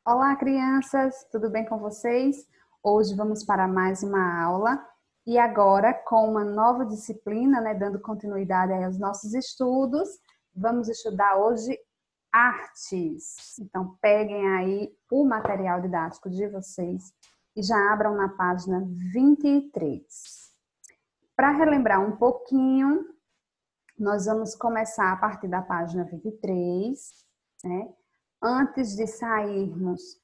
Olá, crianças, tudo bem com vocês? Hoje vamos para mais uma aula e agora com uma nova disciplina, dando continuidade aí aos nossos estudos, vamos estudar hoje artes. Então, peguem aí o material didático de vocês e já abram na página 23. Para relembrar um pouquinho, nós vamos começar a partir da página 23, né? Antes de sairmos,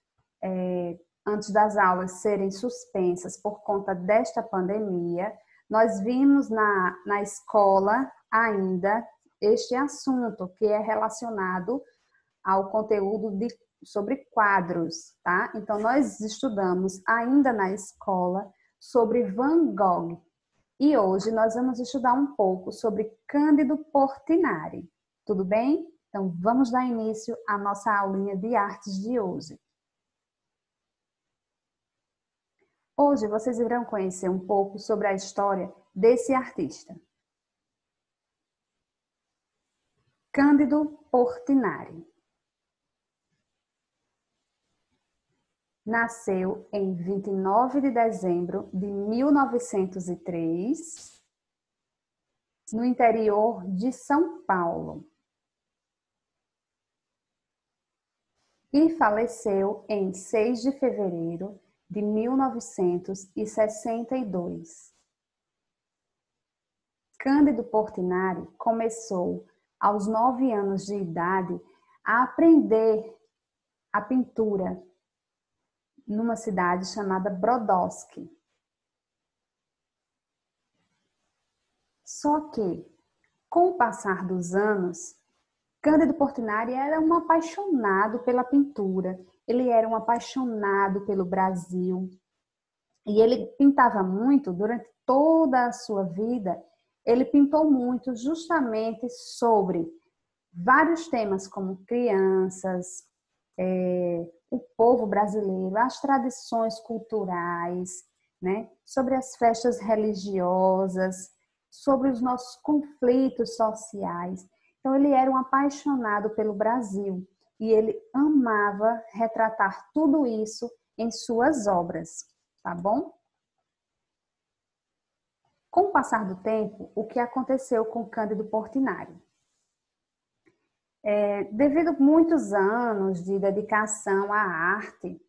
antes das aulas serem suspensas por conta desta pandemia, nós vimos na escola ainda este assunto que é relacionado ao conteúdo sobre quadros, tá? Então, nós estudamos ainda na escola sobre Van Gogh e hoje nós vamos estudar um pouco sobre Cândido Portinari, tudo bem? Então, vamos dar início à nossa aulinha de artes de hoje. Hoje, vocês irão conhecer um pouco sobre a história desse artista. Cândido Portinari. Nasceu em 29 de dezembro de 1903, no interior de São Paulo. E faleceu em 6 de fevereiro de 1962. Cândido Portinari começou, aos 9 anos de idade, a aprender a pintura numa cidade chamada Brodowski. Só que, com o passar dos anos, Cândido Portinari era um apaixonado pela pintura, ele era um apaixonado pelo Brasil e ele pintava muito durante toda a sua vida. Ele pintou muito justamente sobre vários temas como crianças, o povo brasileiro, as tradições culturais, né? Sobre as festas religiosas, sobre os nossos conflitos sociais. Então, ele era um apaixonado pelo Brasil e ele amava retratar tudo isso em suas obras, tá bom? Com o passar do tempo, o que aconteceu com Cândido Portinari? Devido a muitos anos de dedicação à arte,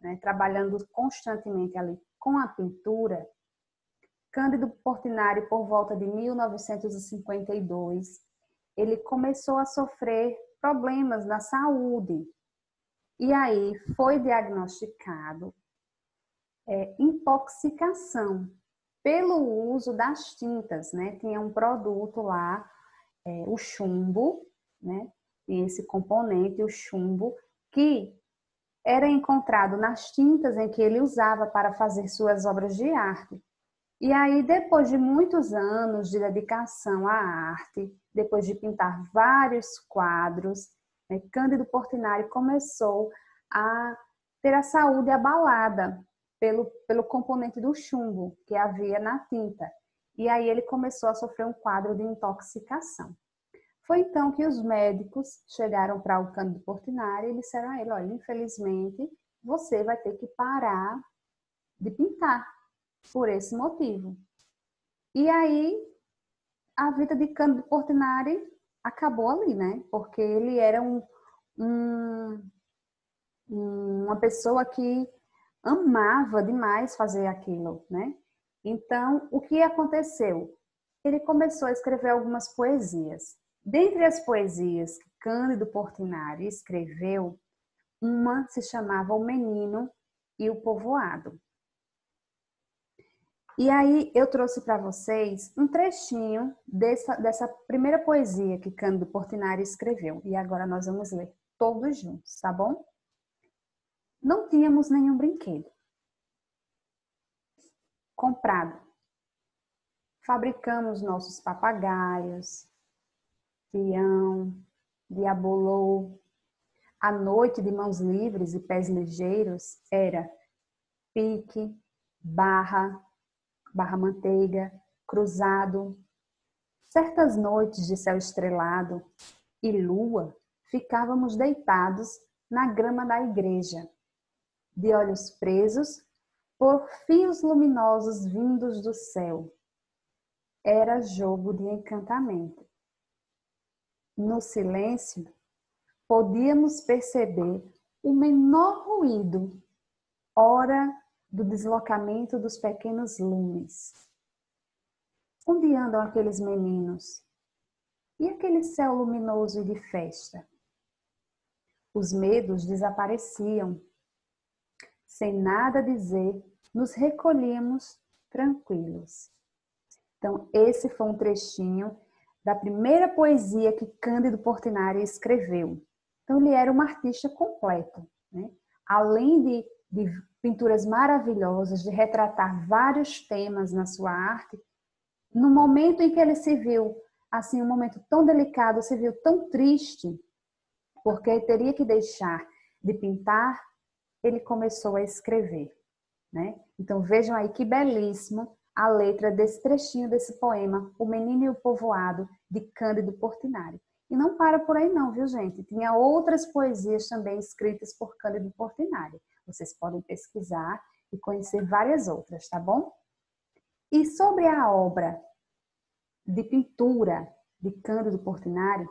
né, trabalhando constantemente ali com a pintura, Cândido Portinari, por volta de 1952, ele começou a sofrer problemas na saúde. E aí foi diagnosticado intoxicação pelo uso das tintas, né? Tinha um produto lá, o chumbo, né? Tinha esse componente, o chumbo, que era encontrado nas tintas em que ele usava para fazer suas obras de arte. E aí, depois de muitos anos de dedicação à arte, depois de pintar vários quadros, Cândido Portinari começou a ter a saúde abalada pelo componente do chumbo que havia na tinta. E aí ele começou a sofrer um quadro de intoxicação. Foi então que os médicos chegaram para o Cândido Portinari e disseram a ele: olha, infelizmente, você vai ter que parar de pintar por esse motivo. E aí, a vida de Cândido Portinari acabou ali, né? Porque ele era uma pessoa que amava demais fazer aquilo, né? Então, o que aconteceu? Ele começou a escrever algumas poesias. Dentre as poesias que Cândido Portinari escreveu, uma se chamava O Menino e o Povoado. E aí eu trouxe para vocês um trechinho dessa primeira poesia que Cândido Portinari escreveu. E agora nós vamos ler todos juntos, tá bom? Não tínhamos nenhum brinquedo comprado. Fabricamos nossos papagaios, peão, diabolô. A noite de mãos livres e pés ligeiros era pique, barra manteiga, cruzado. Certas noites de céu estrelado e lua, ficávamos deitados na grama da igreja, de olhos presos por fios luminosos vindos do céu. Era jogo de encantamento. No silêncio, podíamos perceber o menor ruído, ora do deslocamento dos pequenos lumes. Onde andam aqueles meninos? E aquele céu luminoso e de festa? Os medos desapareciam. Sem nada dizer, nos recolhíamos tranquilos. Então, esse foi um trechinho da primeira poesia que Cândido Portinari escreveu. Então, ele era um artista completo, né? Além de pinturas maravilhosas, de retratar vários temas na sua arte, no momento em que ele se viu, assim, um momento tão delicado, se viu tão triste, porque teria que deixar de pintar, ele começou a escrever, né? Então, vejam aí que belíssimo a letra desse trechinho desse poema, O Menino e o Povoado, de Cândido Portinari. E não para por aí não, viu, gente? Tinha outras poesias também escritas por Cândido Portinari. Vocês podem pesquisar e conhecer várias outras, tá bom? E sobre a obra de pintura de Cândido Portinari,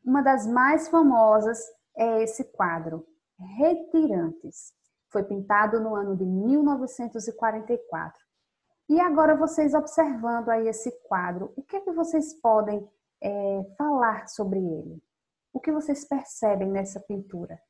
uma das mais famosas é esse quadro, Retirantes. Foi pintado no ano de 1944. E agora vocês observando aí esse quadro, o que é que vocês podem falar sobre ele? O que vocês percebem nessa pintura?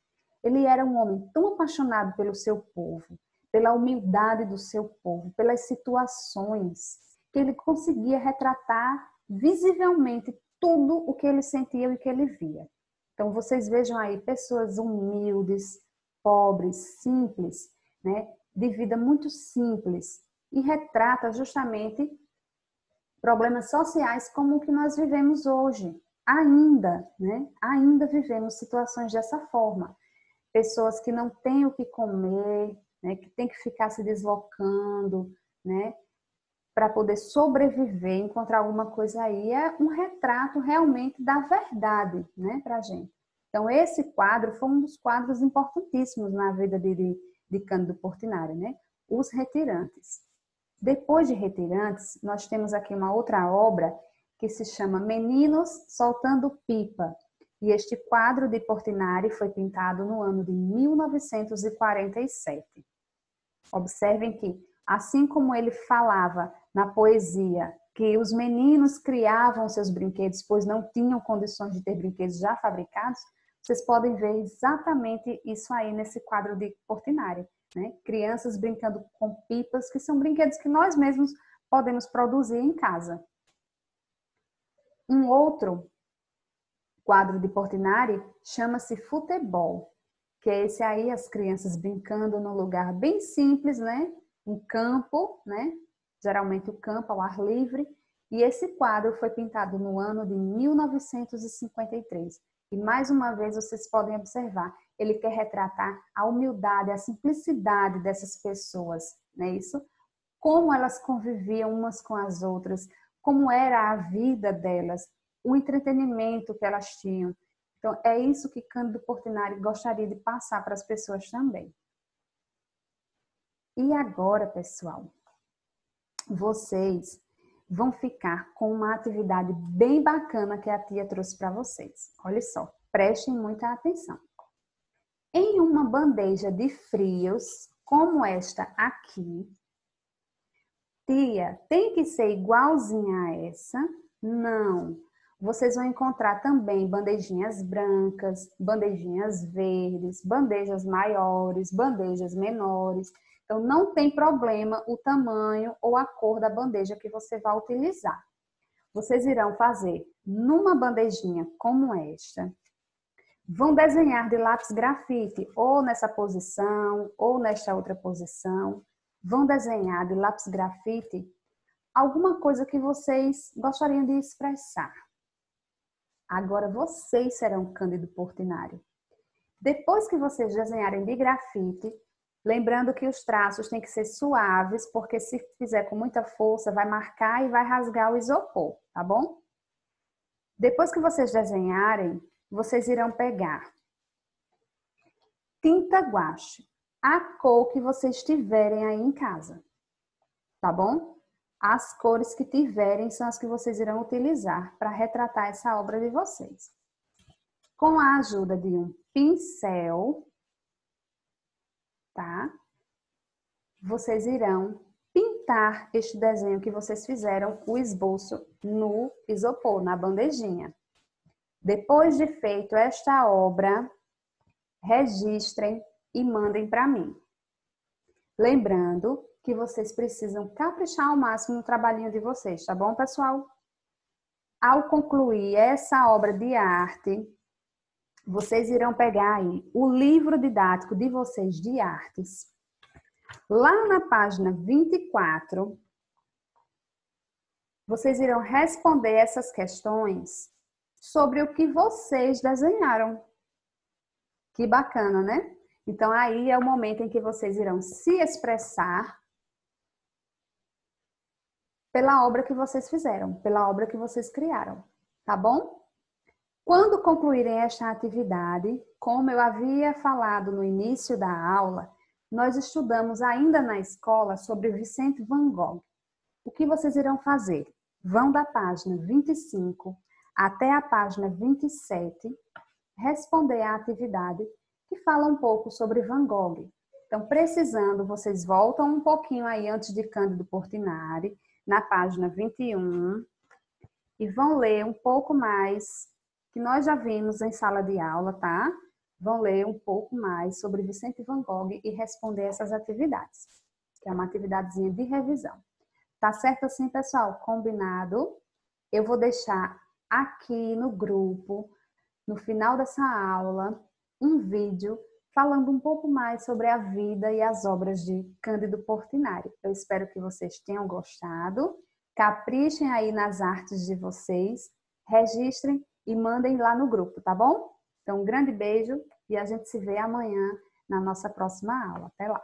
Ele era um homem tão apaixonado pelo seu povo, pela humildade do seu povo, pelas situações, que ele conseguia retratar visivelmente tudo o que ele sentia e o que ele via. Então, vocês vejam aí pessoas humildes, pobres, simples, né? De vida muito simples, e retrata justamente problemas sociais como o que nós vivemos hoje. Ainda, né? Ainda vivemos situações dessa forma. Pessoas que não têm o que comer, né? Que têm que ficar se deslocando, né? Para poder sobreviver, encontrar alguma coisa aí. É um retrato realmente da verdade, né? Para a gente. Então, esse quadro foi um dos quadros importantíssimos na vida de Cândido Portinari, né? Os Retirantes. Depois de Retirantes, nós temos aqui uma outra obra que se chama Meninos Soltando Pipa. E este quadro de Portinari foi pintado no ano de 1947. Observem que, assim como ele falava na poesia que os meninos criavam seus brinquedos, pois não tinham condições de ter brinquedos já fabricados, vocês podem ver exatamente isso aí nesse quadro de Portinari. Né? Crianças brincando com pipas, que são brinquedos que nós mesmos podemos produzir em casa. Um outro quadro de Portinari chama-se Futebol, que é esse aí, as crianças brincando num lugar bem simples, né? Um campo, né? Geralmente o campo ao ar livre. E esse quadro foi pintado no ano de 1953. E mais uma vez vocês podem observar, ele quer retratar a humildade, a simplicidade dessas pessoas, não é isso? Como elas conviviam umas com as outras, como era a vida delas, o entretenimento que elas tinham. Então, é isso que Cândido Portinari gostaria de passar para as pessoas também. E agora, pessoal, vocês vão ficar com uma atividade bem bacana que a tia trouxe para vocês. Olha só, prestem muita atenção. Em uma bandeja de frios, como esta aqui, tia, tem que ser igualzinha a essa? Não. Vocês vão encontrar também bandejinhas brancas, bandejinhas verdes, bandejas maiores, bandejas menores. Então, não tem problema o tamanho ou a cor da bandeja que você vai utilizar. Vocês irão fazer numa bandejinha como esta. Vão desenhar de lápis grafite, ou nessa posição, ou nesta outra posição. Vão desenhar de lápis grafite alguma coisa que vocês gostariam de expressar. Agora vocês serão Cândido Portinari. Depois que vocês desenharem de grafite, lembrando que os traços têm que ser suaves, porque se fizer com muita força, vai marcar e vai rasgar o isopor, tá bom? Depois que vocês desenharem, vocês irão pegar tinta guache, a cor que vocês tiverem aí em casa, tá bom? As cores que tiverem são as que vocês irão utilizar para retratar essa obra de vocês. Com a ajuda de um pincel, tá? Vocês irão pintar este desenho que vocês fizeram, o esboço, no isopor, na bandejinha. Depois de feito esta obra, registrem e mandem para mim. Lembrando que vocês precisam caprichar ao máximo no trabalhinho de vocês, tá bom, pessoal? Ao concluir essa obra de arte, vocês irão pegar aí o livro didático de vocês de artes. Lá na página 24, vocês irão responder essas questões sobre o que vocês desenharam. Que bacana, né? Então, aí é o momento em que vocês irão se expressar pela obra que vocês fizeram, pela obra que vocês criaram, tá bom? Quando concluírem esta atividade, como eu havia falado no início da aula, nós estudamos ainda na escola sobre Vicente Van Gogh. O que vocês irão fazer? Vão da página 25 até a página 27, responder a atividade que fala um pouco sobre Van Gogh. Então, precisando, vocês voltam um pouquinho aí antes de Cândido Portinari, na página 21, e vão ler um pouco mais, que nós já vimos em sala de aula, tá? Vão ler um pouco mais sobre Vicente Van Gogh e responder essas atividades, que é uma atividadezinha de revisão. Tá certo assim, pessoal? Combinado? Eu vou deixar aqui no grupo, no final dessa aula, um vídeo falando um pouco mais sobre a vida e as obras de Cândido Portinari. Eu espero que vocês tenham gostado. Caprichem aí nas artes de vocês, registrem e mandem lá no grupo, tá bom? Então, um grande beijo e a gente se vê amanhã na nossa próxima aula. Até lá!